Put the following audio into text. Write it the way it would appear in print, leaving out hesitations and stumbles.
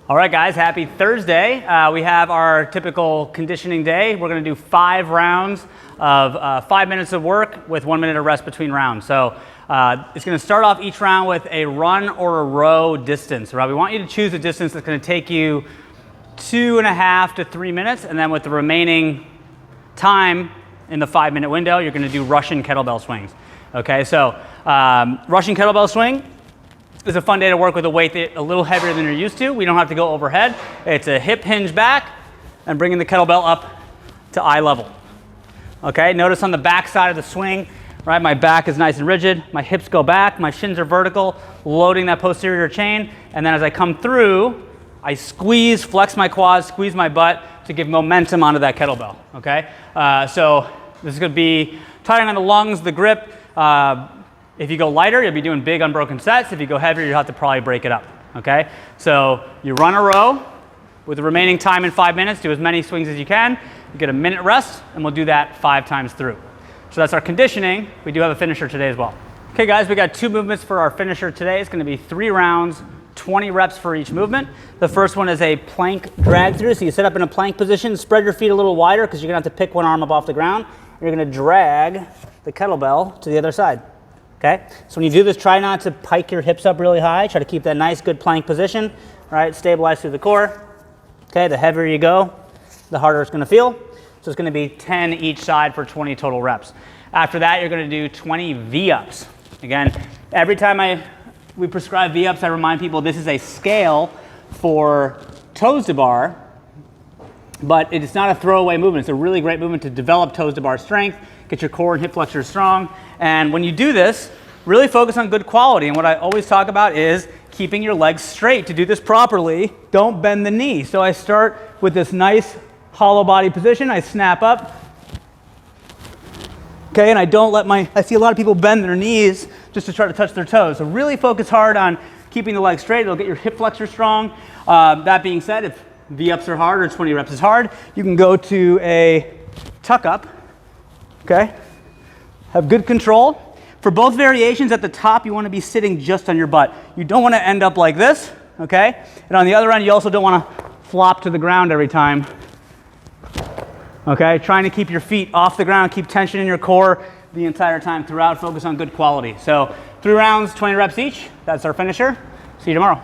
All right, guys, happy Thursday. We have our typical conditioning day. We're gonna do 5 rounds of 5 minutes of work with 1 minute of rest between rounds. So it's gonna start off each round with a run or a row distance. Right? We want you to choose a distance that's gonna take you 2.5 to 3 minutes, and then with the remaining time in the 5 minute window, you're gonna do Russian kettlebell swings. Okay, so Russian kettlebell swing is a fun day to work with a weight that a little heavier than you're used to. We don't have to go overhead. It's a hip hinge back and bringing the kettlebell up to eye level. Okay, notice on the back side of the swing, right, my back is nice and rigid, my hips go back, my shins are vertical, loading that posterior chain, and then as I come through, I squeeze, flex my quads, squeeze my butt to give momentum onto that kettlebell, okay? So this is gonna be tighten on the lungs, the grip. If you go lighter, you'll be doing big unbroken sets. If you go heavier, you'll have to probably break it up, okay? So you run a row with the remaining time in 5 minutes, do as many swings as you can, you get a minute rest, and we'll do that 5 times through. So that's our conditioning. We do have a finisher today as well. Okay guys, we got 2 movements for our finisher today. It's gonna be 3 rounds, 20 reps for each movement. The first one is a plank drag through. So you sit up in a plank position, spread your feet a little wider because you're gonna have to pick one arm up off the ground. You're gonna drag the kettlebell to the other side. Okay, so when you do this, try not to pike your hips up really high. Try to keep that nice, good plank position. Right, stabilize through the core. Okay, the heavier you go, the harder it's gonna feel. So it's gonna be 10 each side for 20 total reps. After that, you're gonna do 20 V-ups. Again, every time we prescribe V-ups, I remind people this is a scale for toes to bar, but it's not a throwaway movement. It's a really great movement to develop toes to bar strength, get your core and hip flexors strong. And when you do this, really focus on good quality. And what I always talk about is keeping your legs straight. To do this properly, don't bend the knee. So I start with this nice hollow body position. I snap up. Okay, and I don't let I see a lot of people bend their knees just to try to touch their toes. So really focus hard on keeping the legs straight. It'll get your hip flexors strong. That being said, if V-ups are hard or 20 reps is hard, you can go to a tuck up. Okay, have good control. For both variations at the top, you want to be sitting just on your butt. You don't want to end up like this, okay? And on the other end, you also don't want to flop to the ground every time. Okay, trying to keep your feet off the ground, keep tension in your core the entire time throughout, focus on good quality. So 3 rounds, 20 reps each, that's our finisher. See you tomorrow.